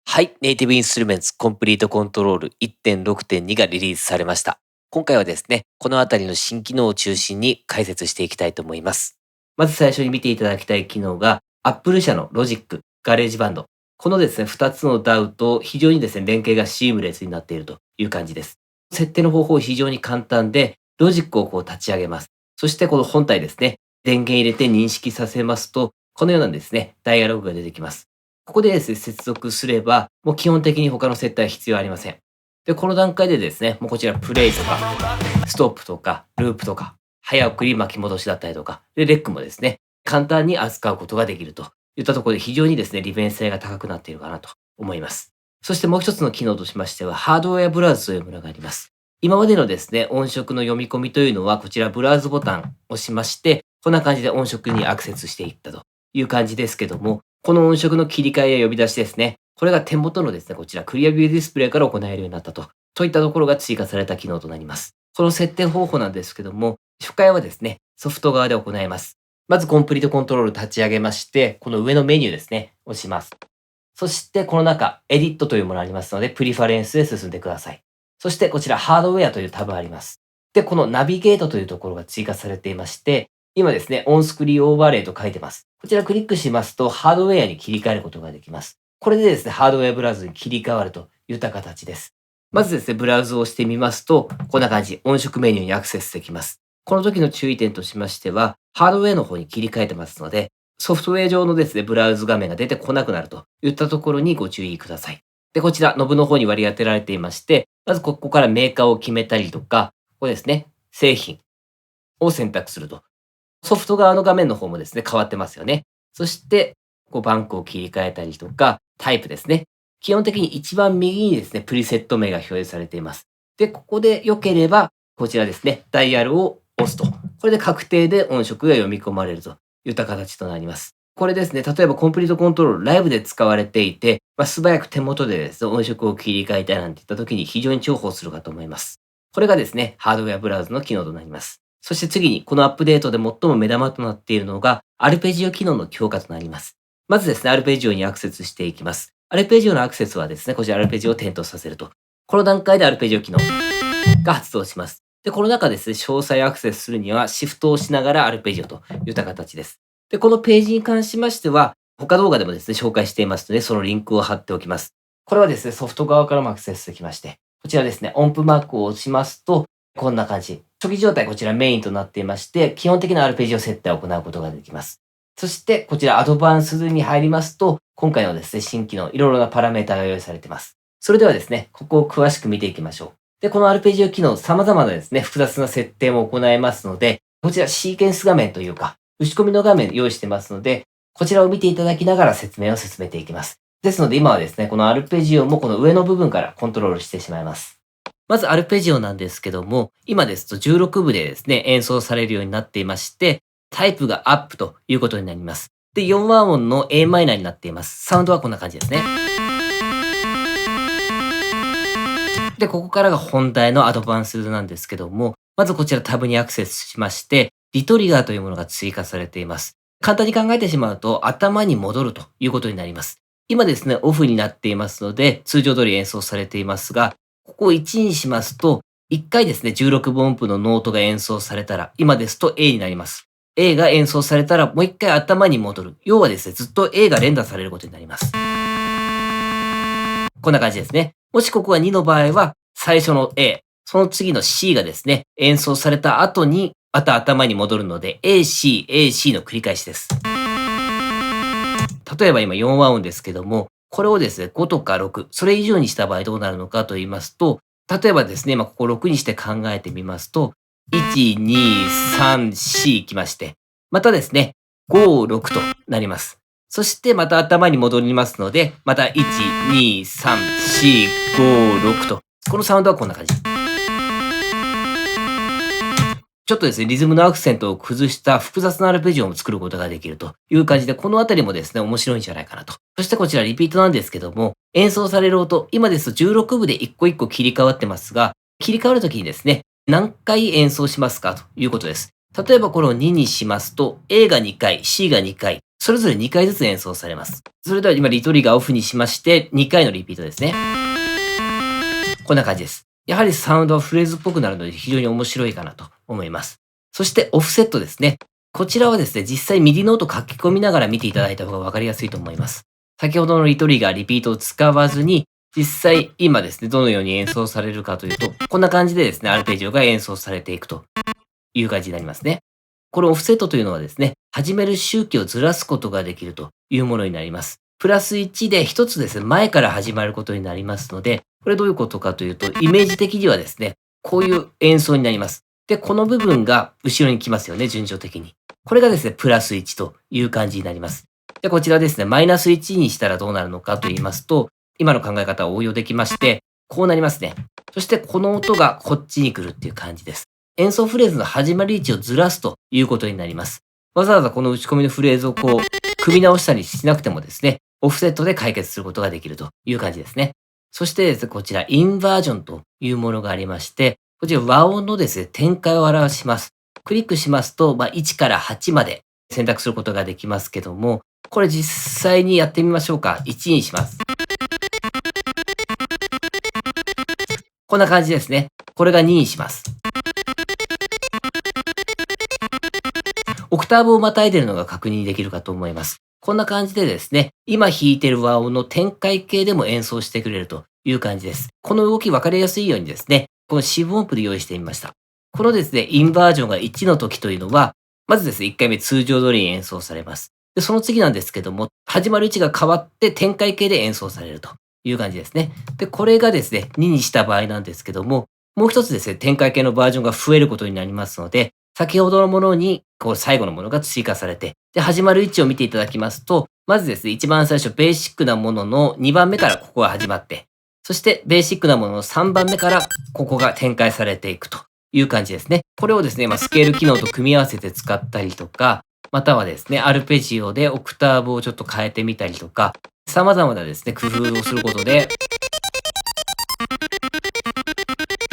はい、ネイティブインストゥルメンツコンプリートコントロール1.6.2がリリースされました。今回はですね、このあたりの新機能を中心に解説していきたいと思います。まず最初に見ていただきたい機能が、Apple 社の Logic、ガレージバンド。このですね、2つの DAW と非常にですね、連携がシームレスになっているという感じです。設定の方法非常に簡単で、Logic を立ち上げます。そしてこの本体ですね、電源入れて認識させますと、このようなですね、ダイアログが出てきます。ここでですね、接続すれば、もう基本的に他の設定は必要ありません。で、この段階でですね、もうこちらプレイとか、ストップとか、ループとか、早送り巻き戻しだったりとか、で、レックもですね、簡単に扱うことができるといったところで非常にですね、利便性が高くなっているかなと思います。そしてもう一つの機能としましては、ハードウェアブラウズというものがあります。今までのですね、音色の読み込みというのは、こちらブラウズボタンを押しまして、こんな感じで音色にアクセスしていったという感じですけども、この音色の切り替えや呼び出しですね。これが手元のですね、こちらクリアビューディスプレイから行えるようになったといったところが追加された機能となります。この設定方法なんですけども、初回はですね、ソフト側で行えます。まずコンプリートコントロール立ち上げまして、この上のメニューですね、押します。そしてこの中、エディットというものがありますので、プリファレンスで進んでください。そしてこちらハードウェアというタブがあります。で、このナビゲートというところが追加されていまして、今ですね、オンスクリーンオーバーレイと書いてます。こちらクリックしますと、ハードウェアに切り替えることができます。これでですね、ハードウェアブラウズに切り替わるといった形です。まずですね、ブラウズを押してみますと、こんな感じ、音色メニューにアクセスできます。この時の注意点としましては、ハードウェアの方に切り替えてますので、ソフトウェア上のですね、ブラウズ画面が出てこなくなるといったところにご注意ください。で、こちら、ノブの方に割り当てられていまして、まずここからメーカーを決めたりとか、ここですね、製品を選択すると。ソフト側の画面の方もですね、変わってますよね。そして、バンクを切り替えたりとか、タイプですね。基本的に一番右にですね、プリセット名が表示されています。で、ここで良ければ、こちらですね、ダイヤルを押すと。これで確定で音色が読み込まれるといった形となります。これですね、例えばコンプリートコントロールライブで使われていて、素早く手元でですね、音色を切り替えたいなんていった時に非常に重宝するかと思います。これがですね、ハードウェアブラウズの機能となります。そして次に、このアップデートで最も目玉となっているのが、アルペジオ機能の強化となります。まずですね、アルペジオにアクセスしていきます。アルペジオのアクセスはですね、こちらアルペジオを点灯させると。この段階でアルペジオ機能が発動します。で、この中ですね、詳細アクセスするには、シフトを押しながらアルペジオといった形です。で、このページに関しましては、他動画でもですね、紹介していますので、そのリンクを貼っておきます。これはですね、ソフト側からもアクセスできまして、こちらですね、音符マークを押しますと、こんな感じ。初期状態こちらメインとなっていまして、基本的なアルペジオ設定を行うことができます。そしてこちらアドバンスに入りますと、今回のですね、新機能、いろいろなパラメータが用意されています。それではですね、ここを詳しく見ていきましょう。で、このアルペジオ機能、様々なですね、複雑な設定も行えますので、こちらシーケンス画面というか、打ち込みの画面用意してますので、こちらを見ていただきながら説明を進めていきます。ですので今はですね、このアルペジオもこの上の部分からコントロールしてしまいます。まずアルペジオなんですけども、今ですと16部でですね、演奏されるようになっていまして、タイプがアップということになります。で、4和音の a マイナーになっています。サウンドはこんな感じですね。で、ここからが本題のアドバンスなんですけども、まずこちらタブにアクセスしまして、リトリガーというものが追加されています。簡単に考えてしまうと、頭に戻るということになります。今ですね、オフになっていますので、通常通り演奏されていますが、ここを1にしますと、1回ですね、16分音符のノートが演奏されたら、今ですと A になります。A が演奏されたら、もう1回頭に戻る。要はですね、ずっと A が連打されることになります。こんな感じですね。もしここが2の場合は、最初の A、その次の C がですね、演奏された後に、また頭に戻るので、AC、AC の繰り返しです。例えば今4和音ですけども、これをですね、5とか6、それ以上にした場合どうなるのかと言いますと、例えばですね、今ここ6にして考えてみますと、1、2、3、4きまして、またですね、5、6となります。そしてまた頭に戻りますので、また1、2、3、4、5、6と、このサウンドはこんな感じ。ちょっとですね、リズムのアクセントを崩した複雑なアルペジオンを作ることができるという感じで、このあたりもですね、面白いんじゃないかなと。そしてこちらリピートなんですけども、演奏される音、今ですと16部で一個一個切り替わってますが、切り替わるときにですね、何回演奏しますかということです。例えばこれを2にしますと、A が2回、C が2回、それぞれ2回ずつ演奏されます。それでは今リトリガーオフにしまして、2回のリピートですね。こんな感じです。やはりサウンドはフレーズっぽくなるので非常に面白いかなと思います。そしてオフセットですね。こちらはですね、実際ミディノート書き込みながら見ていただいた方が分かりやすいと思います。先ほどのリトリガー、リピートを使わずに、実際今ですね、どのように演奏されるかというと、こんな感じでですね、アルペジオが演奏されていくという感じになりますね。このオフセットというのはですね、始める周期をずらすことができるというものになります。プラス1で一つですね、前から始まることになりますので、これどういうことかというと、イメージ的にはですね、こういう演奏になります。で、この部分が後ろに来ますよね、順序的に。これがですね、プラス1という感じになります。で、こちらですね、マイナス1にしたらどうなるのかと言いますと、今の考え方を応用できまして、こうなりますね。そしてこの音がこっちに来るっていう感じです。演奏フレーズの始まり位置をずらすということになります。わざわざこの打ち込みのフレーズをこう、組み直したりしなくてもですね、オフセットで解決することができるという感じですね。そしてですね、こちらインバージョンというものがありまして、こちら和音のですね、展開を表します。クリックしますと、1から8まで選択することができますけども、これ実際にやってみましょうか。1にします。こんな感じですね。これが2にします。オクターブをまたいでるのが確認できるかと思います。こんな感じでですね、今弾いてる和音の展開系でも演奏してくれるという感じです。この動き分かりやすいようにですね、この四分音符で用意してみました。このですね、インバージョンが1の時というのは、まずですね、1回目通常通りに演奏されます。で、その次なんですけども、始まる位置が変わって展開系で演奏されるという感じですね。で、これがですね、2にした場合なんですけども、もう一つですね、展開系のバージョンが増えることになりますので、先ほどのものに、こう最後のものが追加されて、で、始まる位置を見ていただきますと、まずですね、一番最初、ベーシックなものの2番目からここが始まって、そしてベーシックなものの3番目からここが展開されていくという感じですね。これをですね、スケール機能と組み合わせて使ったりとか、またはですね、アルペジオでオクターブをちょっと変えてみたりとか、様々なですね、工夫をすることで、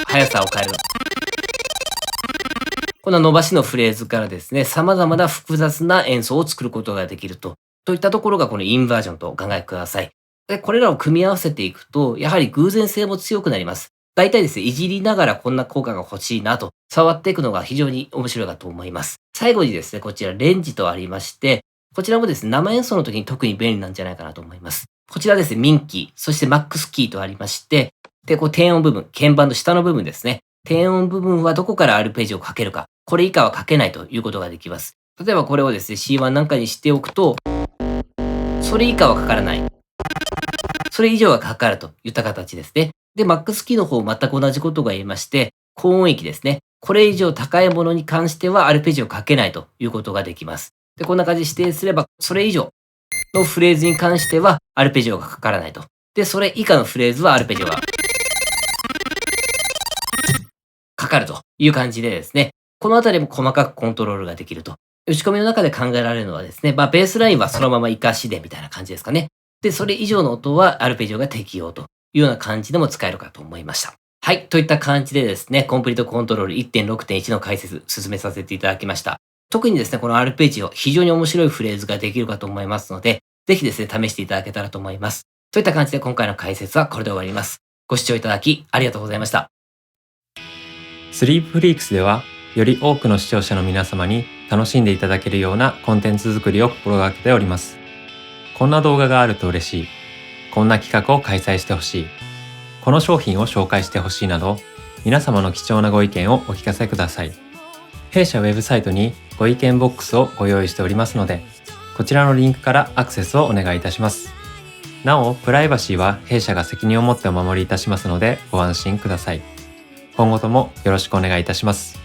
速さを変える。この伸ばしのフレーズからですね、様々な複雑な演奏を作ることができると。といったところがこのインバージョンとお考えください。で、これらを組み合わせていくと、やはり偶然性も強くなります。大体ですね、いじりながらこんな効果が欲しいなと、触っていくのが非常に面白いかと思います。最後にですね、こちらレンジとありまして、こちらもですね、生演奏の時に特に便利なんじゃないかなと思います。こちらですね、ミンキー、そしてマックスキーとありまして、で、こう低音部分、鍵盤の下の部分ですね。低音部分はどこからアルペジオをかけるか、これ以下はかけないということができます。例えばこれをですね、C1 なんかにしておくと、それ以下はかからない。それ以上はかかるといった形ですね。で、マックスキーの方全く同じことが言えまして、高音域ですね。これ以上高いものに関してはアルペジオをかけないということができます。で、こんな感じで指定すれば、それ以上のフレーズに関してはアルペジオがかからないと。で、それ以下のフレーズはアルペジオがかかるという感じでですね、このあたりも細かくコントロールができると。打ち込みの中で考えられるのはですね、ベースラインはそのまま活かしでみたいな感じですかね。で、それ以上の音はアルペジオが適用というような感じでも使えるかと思いました。はい。といった感じでですね、コンプリートコントロール1.6.1の解説進めさせていただきました。特にですね、このアルペジオ、非常に面白いフレーズができるかと思いますので、ぜひですね、試していただけたらと思います。といった感じで今回の解説はこれで終わります。ご視聴いただきありがとうございました。スリープフリークスでは、より多くの視聴者の皆様に楽しんでいただけるようなコンテンツ作りを心がけております。こんな動画があると嬉しい。こんな企画を開催してほしい。この商品を紹介してほしいなど、皆様の貴重なご意見をお聞かせください。弊社ウェブサイトにご意見ボックスをご用意しておりますので、こちらのリンクからアクセスをお願いいたします。なお、プライバシーは弊社が責任を持ってお守りいたしますのでご安心ください。今後ともよろしくお願いいたします。